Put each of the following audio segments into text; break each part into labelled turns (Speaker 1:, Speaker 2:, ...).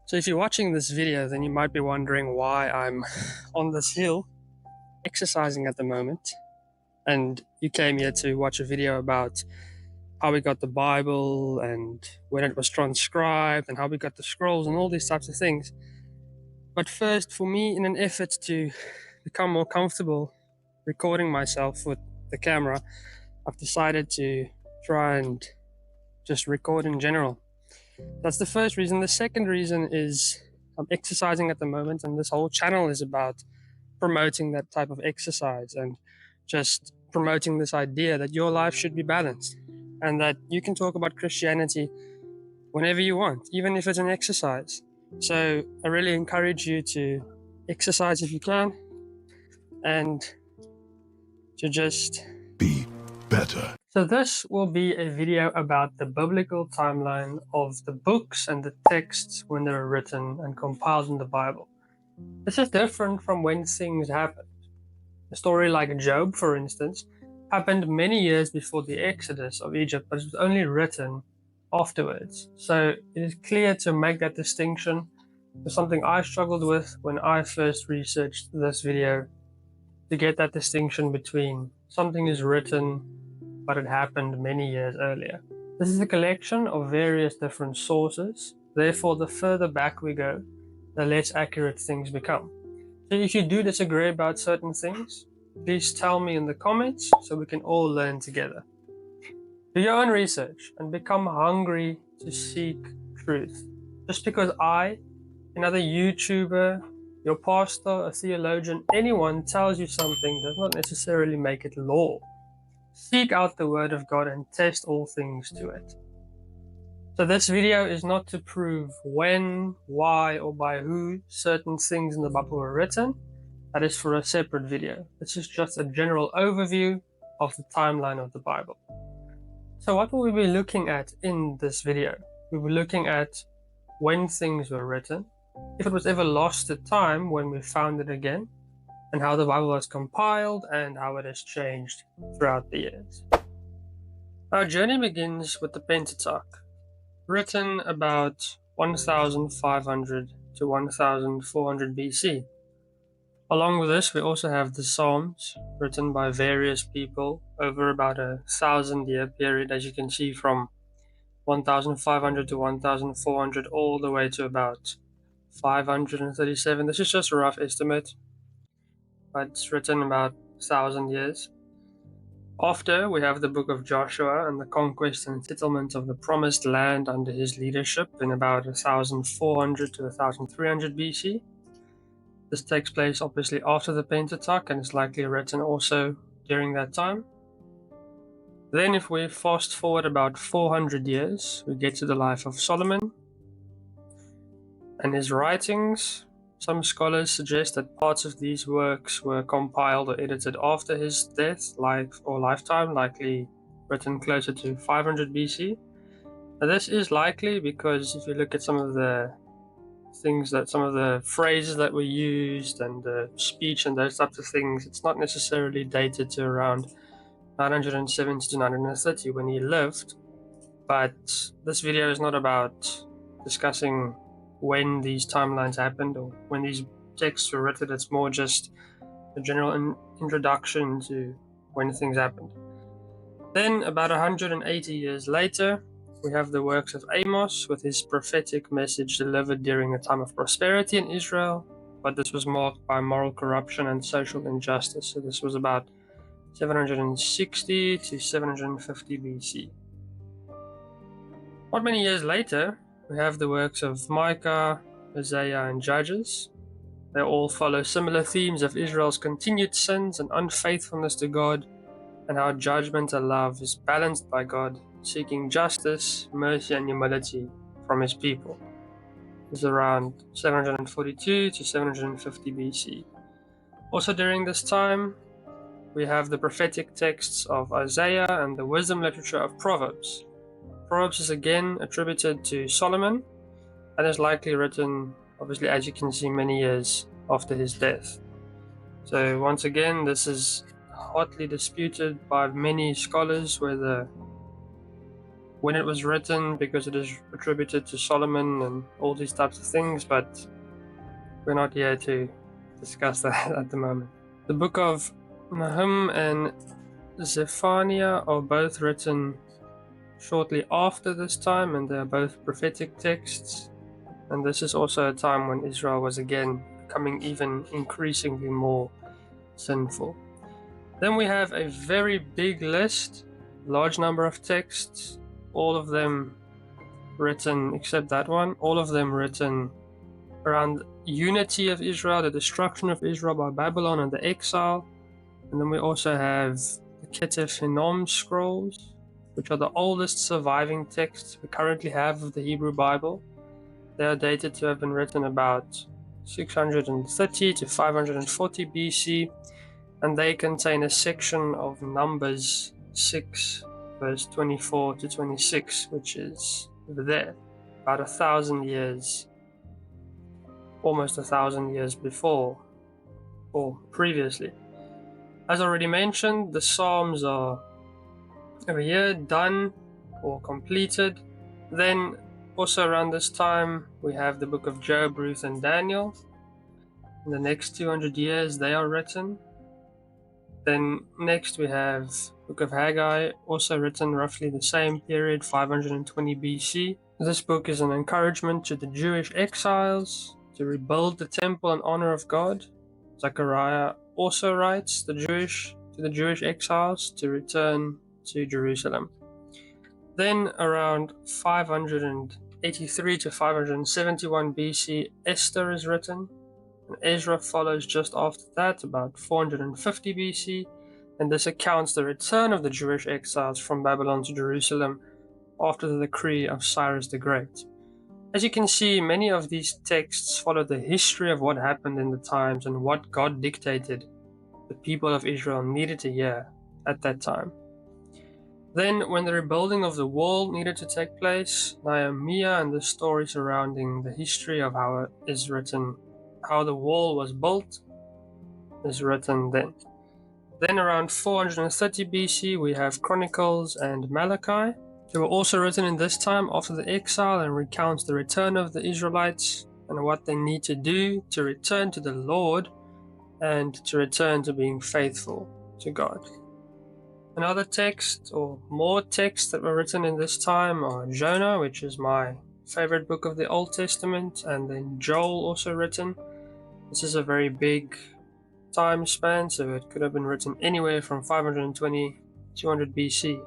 Speaker 1: So if you're watching this video, then you might be wondering why I'm on this hill exercising at the moment. And you came here to watch a video about how we got the Bible and when it was transcribed and how we got the scrolls and all these types of things. But first, for me, in an effort to become more comfortable recording myself with the camera, I've decided to try and just record in general. That's the first reason. The second reason is I'm exercising at the moment, and this whole channel is about promoting that type of exercise and just promoting this idea that your life should be balanced and that you can talk about Christianity whenever you want, even if it's an exercise. So I really encourage you to exercise if you can and to just
Speaker 2: be better.
Speaker 1: So this will be a video about the biblical timeline of the books and the texts when they were written and compiled in the Bible. This is different from when things happened. A story like Job, for instance, happened many years before the Exodus of Egypt, but it was only written afterwards. So it is clear to make that distinction. It's something I struggled with when I first researched this video, to get that distinction between something is written but it happened many years earlier. This is a collection of various different sources. Therefore, the further back we go, the less accurate things become. So if you do disagree about certain things, please tell me in the comments so we can all learn together. Do your own research and become hungry to seek truth. Just because I, another YouTuber, your pastor, a theologian, anyone tells you something does not necessarily make it law. Seek out the Word of God and test all things to it. So this video is not to prove when, why, or by who certain things in the Bible were written. That is for a separate video. This is just a general overview of the timeline of the Bible. So what will we be looking at in this video? We'll be looking at when things were written, if it was ever lost to time when we found it again, and how the Bible was compiled and how it has changed throughout the years. Our journey begins with the Pentateuch, written about 1500 to 1400 BC. Along with this, we also have the Psalms, written by various people over about 1,000-year period, as you can see, from 1500 to 1400 all the way to about 537. This is just a rough estimate, but it's written about 1,000 years. After, we have the book of Joshua and the conquest and settlement of the promised land under his leadership in about 1400 to 1300 BC. This takes place obviously after the Pentateuch and is likely written also during that time. Then if we fast forward about 400 years, we get to the life of Solomon and his writings. Some scholars suggest that parts of these works were compiled or edited after his death, lifetime, likely written closer to 500 BC. Now, this is likely because if you look at some of the phrases that were used and the speech and those types of things, it's not necessarily dated to around 970 to 930 when he lived. But this video is not about discussing when these timelines happened or when these texts were written. It's more just a general introduction to when things happened. Then about 180 years later, we have the works of Amos with his prophetic message delivered during a time of prosperity in Israel, but this was marked by moral corruption and social injustice. So this was about 760 to 750 BC. Not many years later, we have the works of Micah, Isaiah, and Judges. They all follow similar themes of Israel's continued sins and unfaithfulness to God, and how judgment and love is balanced by God, seeking justice, mercy, and humility from his people. It's around 742 to 750 BC. Also during this time, we have the prophetic texts of Isaiah and the wisdom literature of Proverbs. Proverbs is again attributed to Solomon and is likely written, obviously, as you can see, many years after his death. So once again, this is hotly disputed by many scholars when it was written, because it is attributed to Solomon and all these types of things, but we're not here to discuss that at the moment. The book of Nahum and Zephaniah are both written shortly after this time, and they are both prophetic texts. And this is also a time when Israel was again becoming even increasingly more sinful. Then we have a very big list, large number of texts, all of them written, except that one, all of them written around unity of Israel, the destruction of Israel by Babylon and the exile. And then we also have the Ketef Hinnom scrolls, which are the oldest surviving texts we currently have of the Hebrew Bible. They are dated to have been written about 630 to 540 BC, and they contain a section of Numbers 6, verse 24 to 26, which is over there, about 1,000 years, almost 1,000 years before or previously. As already mentioned, the Psalms are over here done or completed. Then also around this time we have the book of Job, Ruth, and Daniel. In the next 200 years they are written. Then next we have book of Haggai, also written roughly the same period, 520 BC. This book is an encouragement to the Jewish exiles to rebuild the temple in honor of God. Zechariah also writes to the Jewish exiles to return to Jerusalem. Then around 583 to 571 BC, Esther is written, and Ezra follows just after that, about 450 BC, and this accounts the return of the Jewish exiles from Babylon to Jerusalem after the decree of Cyrus the Great. As you can see, many of these texts follow the history of what happened in the times and what God dictated the people of Israel needed to hear at that time. Then, when the rebuilding of the wall needed to take place, Nehemiah and the story surrounding the history of how it is written, how the wall was built, is written then. Then around 430 BC, we have Chronicles and Malachi. They were also written in this time after the exile and recounts the return of the Israelites and what they need to do to return to the Lord and to return to being faithful to God. Another text, or more texts that were written in this time, are Jonah, which is my favorite book of the Old Testament, and then Joel, also written. This is a very big time span, so it could have been written anywhere from 520 to 200 BC.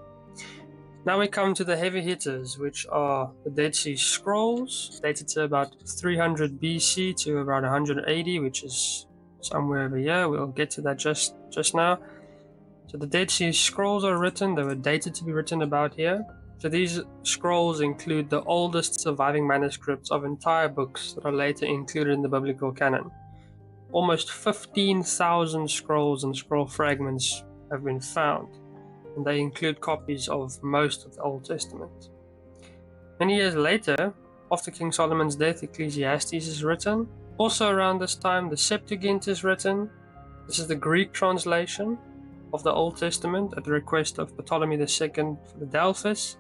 Speaker 1: Now we come to the heavy hitters, which are the Dead Sea Scrolls, dated to about 300 BC to around 180, which is somewhere over here. We'll get to that just now. So the Dead Sea Scrolls are written, they were dated to be written about here. So these scrolls include the oldest surviving manuscripts of entire books that are later included in the biblical canon. Almost 15,000 scrolls and scroll fragments have been found, and they include copies of most of the Old Testament. Many years later, after King Solomon's death, Ecclesiastes is written. Also around this time, the Septuagint is written. This is the Greek translation of the Old Testament at the request of Ptolemy II for the Delphus.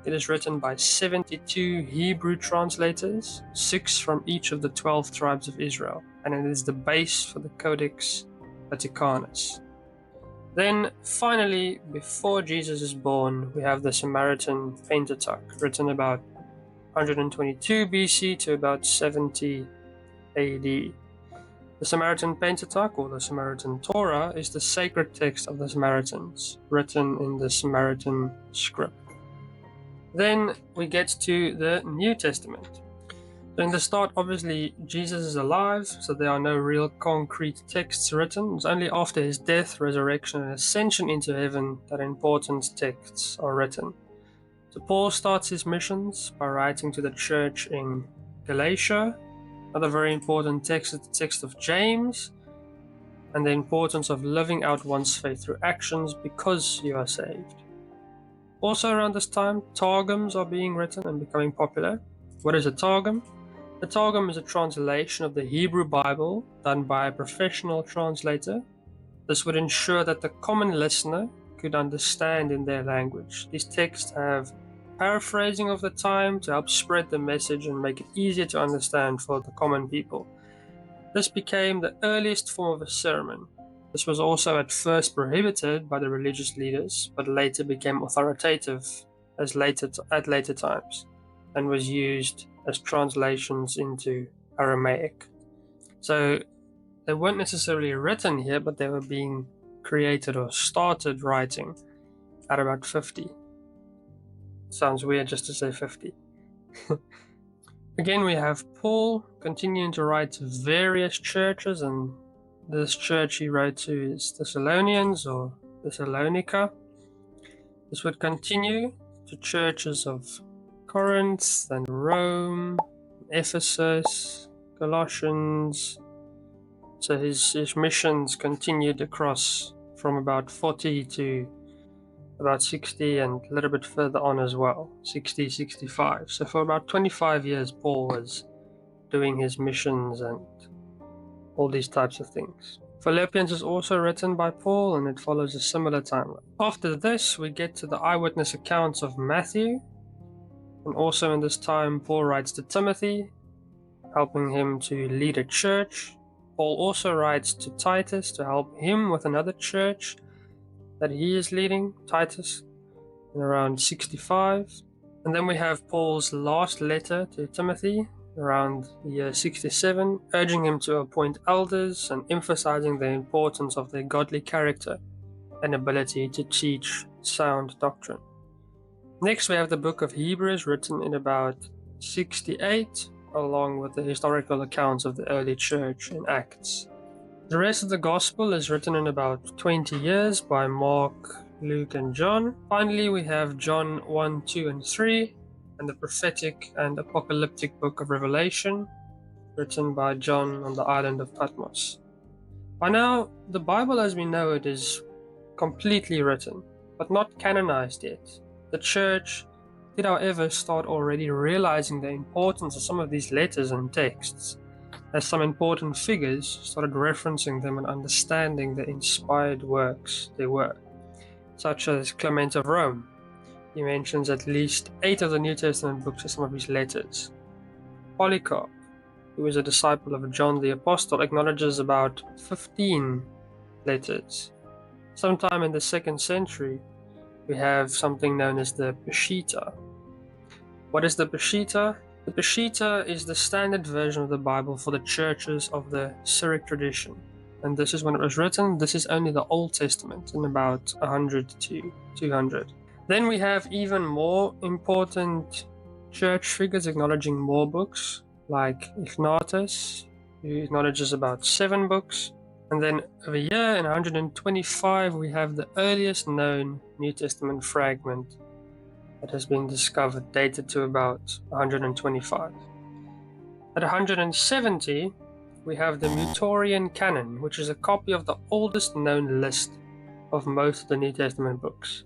Speaker 1: It is written by 72 Hebrew translators, 6 from each of the 12 tribes of Israel, and it is the base for the Codex Vaticanus. Then, finally, before Jesus is born, we have the Samaritan Pentateuch, written about 122 BC to about 70 AD. The Samaritan Pentateuch, or the Samaritan Torah, is the sacred text of the Samaritans, written in the Samaritan script. Then we get to the New Testament. So in the start, obviously, Jesus is alive, so there are no real concrete texts written. It's only after his death, resurrection, and ascension into heaven that important texts are written. So Paul starts his missions by writing to the church in Galatia. Another very important text is the text of James, and the importance of living out one's faith through actions because you are saved. Also around this time, Targums are being written and becoming popular. What is a Targum? A Targum is a translation of the Hebrew Bible done by a professional translator. This would ensure that the common listener could understand in their language. These texts have paraphrasing of the time to help spread the message and make it easier to understand for the common people. This became the earliest form of a sermon. This was also at first prohibited by the religious leaders, but later became authoritative at later times, and was used as translations into Aramaic. So they weren't necessarily written here, but they were being created or started writing at about 50. Sounds weird just to say 50. Again, we have Paul continuing to write to various churches, and this church he wrote to is Thessalonians or Thessalonica. This would continue to churches of Corinth and Rome, Ephesus, Colossians. So his missions continued across from about 40 to about 60 and a little bit further on as well, 60, 65. So for about 25 years, Paul was doing his missions and all these types of things. Philippians is also written by Paul, and it follows a similar timeline. After this, we get to the eyewitness accounts of Matthew, and also in this time, Paul writes to Timothy, helping him to lead a church. Paul also writes to Titus to help him with another church that he is leading, Titus, in around 65. And then we have Paul's last letter to Timothy around the year 67, urging him to appoint elders and emphasizing the importance of their godly character and ability to teach sound doctrine. Next, we have the book of Hebrews, written in about 68, along with the historical accounts of the early church in Acts. The rest of the gospel is written in about 20 years by Mark, Luke, and John. Finally, we have John 1, 2, and 3, and the prophetic and apocalyptic book of Revelation, written by John on the island of Patmos. By now, the Bible as we know it is completely written, but not canonized yet. The church did, however, start already realizing the importance of some of these letters and texts, as some important figures started referencing them and understanding the inspired works they were, such as Clement of Rome. He mentions at least 8 of the New Testament books in some of his letters. Polycarp, who was a disciple of John the Apostle, acknowledges about 15 letters. Sometime in the 2nd century, we have something known as the Peshitta. What is the Peshitta? The Peshitta is the standard version of the Bible for the churches of the Syriac tradition, and this is when it was written. This is only the Old Testament in about 100 to 200. Then we have even more important church figures acknowledging more books, like Ignatius, who acknowledges about 7 books. And then over here in 125 we have the earliest known New Testament fragment that has been discovered, dated to about 125. At 170, we have the Mutorian canon, which is a copy of the oldest known list of most of the New Testament books.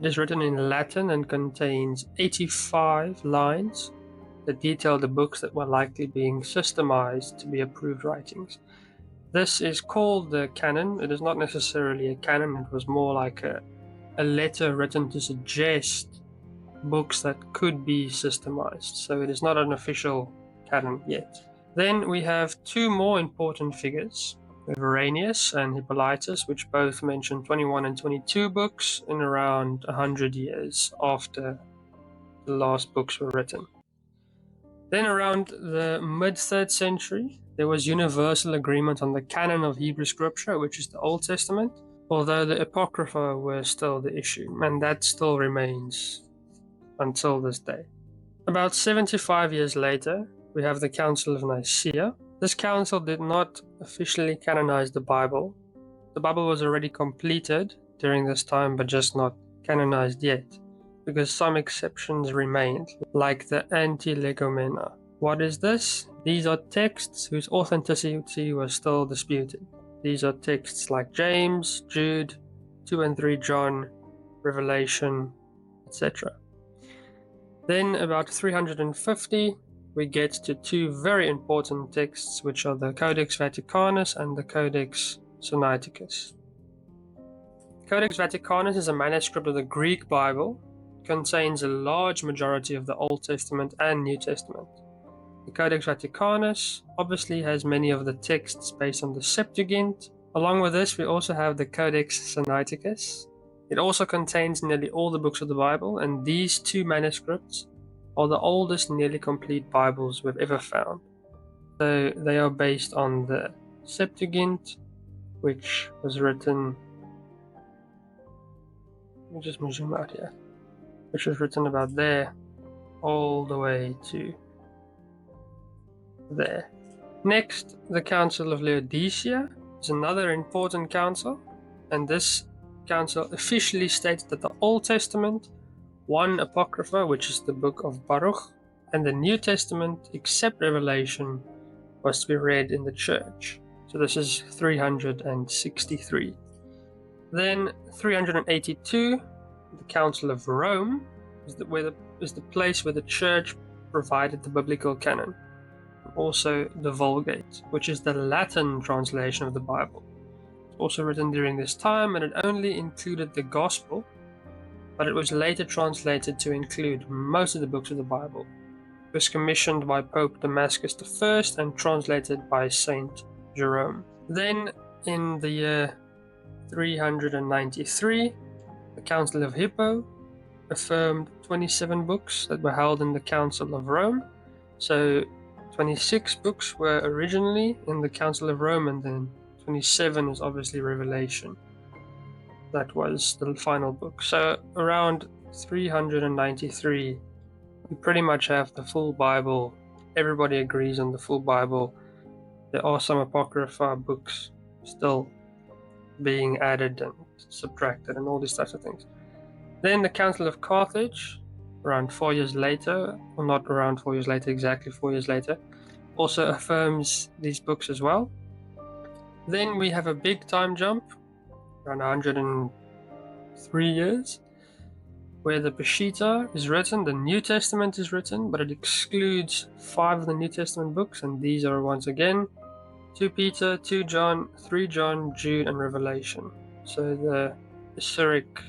Speaker 1: It is written in Latin and contains 85 lines that detail the books that were likely being systemized to be approved writings. This is called the canon. It is not necessarily a canon, it was more like a letter written to suggest books that could be systemized, so it is not an official canon yet. Then we have 2 more important figures, Irenaeus and Hippolytus, which both mention 21 and 22 books in around 100 years after the last books were written. Then around the mid-3rd century, there was universal agreement on the canon of Hebrew scripture, which is the Old Testament, although the Apocrypha were still the issue, and that still remains until this day. About 75 years later, we have the Council of Nicaea. This council did not officially canonize the Bible. The Bible was already completed during this time, but just not canonized yet. because some exceptions remained, like the Antilegomena. What is this? These are texts whose authenticity was still disputed. These are texts like James, Jude, 2 and 3 John, Revelation, etc. Then, about 350, we get to two very important texts, which are the Codex Vaticanus and the Codex Sinaiticus. Codex Vaticanus is a manuscript of the Greek Bible. It contains a large majority of the Old Testament and New Testament. The Codex Vaticanus obviously has many of the texts based on the Septuagint. Along with this, we also have the Codex Sinaiticus. It also contains nearly all the books of the Bible, and these two manuscripts are the oldest nearly complete Bibles we've ever found. So they are based on the Septuagint, which was written, let me just zoom out here, which was written about there all the way to there. Next, the Council of Laodicea is another important council, and this council officially states that the Old Testament, one Apocrypha, which is the book of Baruch, and the New Testament, except Revelation, was to be read in the church. So this is 363. Then 382, the Council of Rome, is the place where the church provided the biblical canon. Also the Vulgate, which is the Latin translation of the Bible. It's also written during this time, and it only included the Gospel, but it was later translated to include most of the books of the Bible. It was commissioned by Pope Damascus I and translated by Saint Jerome. Then, in the year 393, the Council of Hippo affirmed 27 books that were held in the Council of Rome. So 26 books were originally in the Council of Rome, and then 27 is obviously Revelation. That was the final book. So around 393, we pretty much have the full Bible. Everybody agrees on the full Bible. There are some Apocrypha books still being added and subtracted and all these types of things. Then the Council of Carthage, around 4 years later, or not around 4 years later, exactly 4 years later, also affirms these books as well. Then we have a big time jump, around 103 years, where the Peshitta is written, the New Testament is written, but it excludes 5 of the New Testament books, and these are once again 2 Peter, 2 John, 3 John, Jude, and Revelation. So the Syriac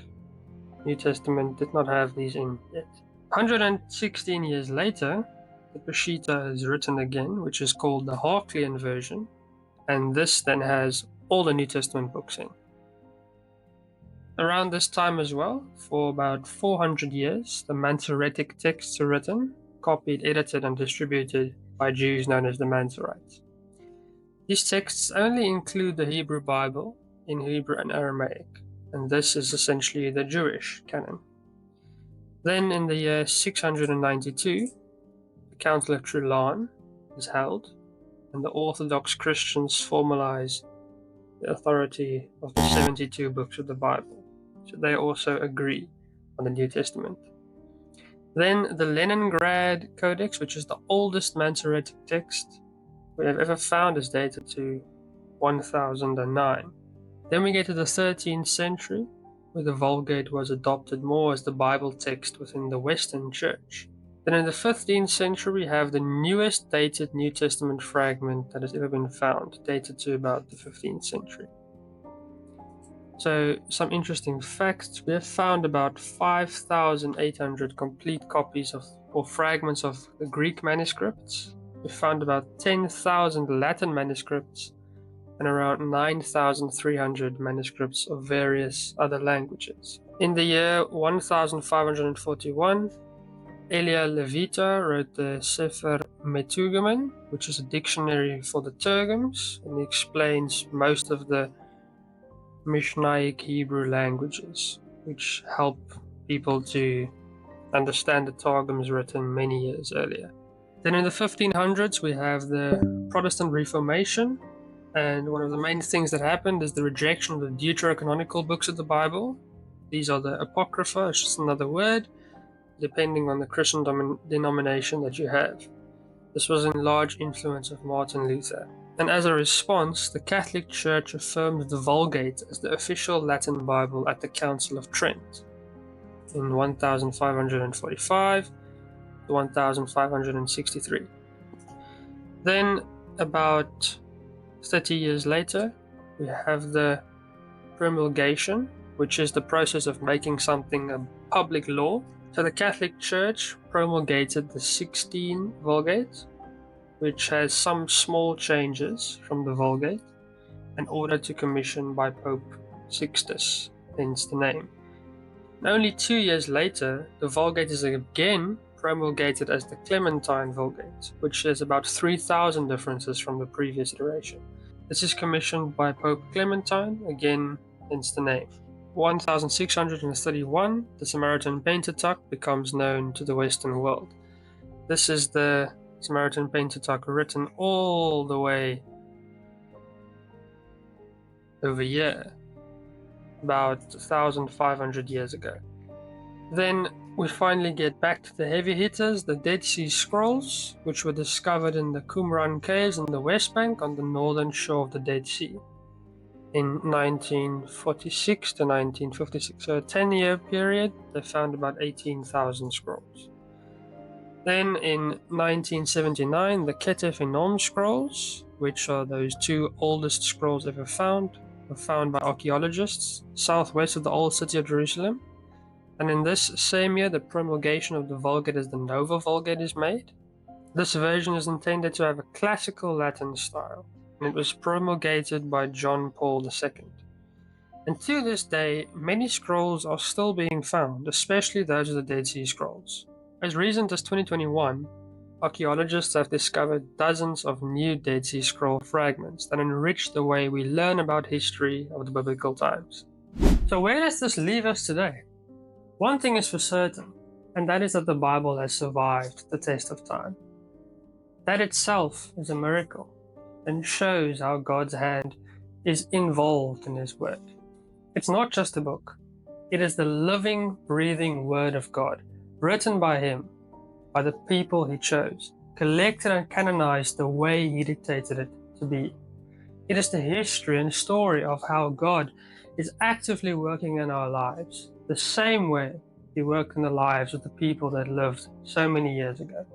Speaker 1: New Testament did not have these in yet. 116 years later, the Peshitta is written again, which is called the Harklian version, and this then has all the New Testament books in. Around this time as well, for about 400 years, the Masoretic texts are written, copied, edited, and distributed by Jews known as the Masoretes. These texts only include the Hebrew Bible in Hebrew and Aramaic, and this is essentially the Jewish canon. Then in the year 692, the Council of Trullan is held, and the Orthodox Christians formalize the authority of the 72 books of the Bible. So they also agree on the New Testament. Then the Leningrad Codex, which is the oldest Masoretic text we have ever found, is dated to 1009. Then we get to the 13th century, where the Vulgate was adopted more as the Bible text within the Western Church. Then in the 15th century, we have the newest dated New Testament fragment that has ever been found, dated to about the 15th century. So, some interesting facts. We have found about 5,800 complete copies of or fragments of the Greek manuscripts. We found about 10,000 Latin manuscripts and around 9,300 manuscripts of various other languages. In the year 1541, Elia Levita wrote the Sefer Metugamen, which is a dictionary for the Targums, and he explains most of the Mishnaic Hebrew languages, which help people to understand the Targums written many years earlier. Then in the 1500s, we have the Protestant Reformation, and one of the main things that happened is the rejection of the deuterocanonical books of the Bible. These are the Apocrypha, it's just another word, depending on the Christian denomination that you have. This was in large influence of Martin Luther. And as a response, the Catholic Church affirmed the Vulgate as the official Latin Bible at the Council of Trent in 1545 to 1563. Then, about 30 years later, we have the promulgation, which is the process of making something a public law. So the Catholic Church promulgated the 16 Vulgate, which has some small changes from the Vulgate, and ordered to commission by Pope Sixtus, hence the name. And only 2 years later, the Vulgate is again promulgated as the Clementine Vulgate, which has about 3,000 differences from the previous iteration. This is commissioned by Pope Clementine, again, hence the name. 1631, the Samaritan Pentateuch becomes known to the Western world. This is the Samaritan Pentateuch written all the way over here, about 1,500 years ago. Then we finally get back to the heavy hitters, the Dead Sea Scrolls, which were discovered in the Qumran caves in the West Bank on the northern shore of the Dead Sea in 1946 to 1956. So a 10-year period, they found about 18,000 scrolls. Then in 1979, the Ketef Enom scrolls, which are those two oldest scrolls ever found, were found by archaeologists southwest of the old city of Jerusalem. And in this same year, the promulgation of the Vulgate as the Nova Vulgate is made. This version is intended to have a classical Latin style, and it was promulgated by John Paul II. And to this day, many scrolls are still being found, especially those of the Dead Sea Scrolls. As recent as 2021, archaeologists have discovered dozens of new Dead Sea Scroll fragments that enrich the way we learn about history of the biblical times. So where does this leave us today? One thing is for certain, and that is that the Bible has survived the test of time. That itself is a miracle and shows how God's hand is involved in His Word. It's not just a book. It is the living, breathing Word of God, written by Him, by the people He chose, collected and canonized the way He dictated it to be. It is the history and story of how God is actively working in our lives, the same way He worked in the lives of the people that lived so many years ago.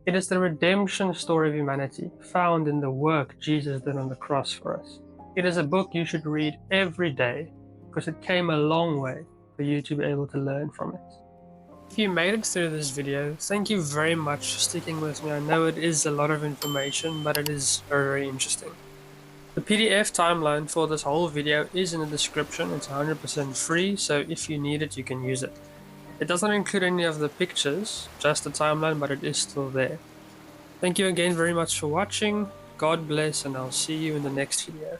Speaker 1: It is the redemption story of humanity found in the work Jesus did on the cross for us. It is a book you should read every day because it came a long way for you to be able to learn from it. If you made it through this video, thank you very much for sticking with me. I know it is a lot of information, but it is very, very interesting. The PDF timeline for this whole video is in the description. It's 100% free, so if you need it, you can use it. It doesn't include any of the pictures, just the timeline, but it is still there. Thank you again very much for watching. God bless, and I'll see you in the next video.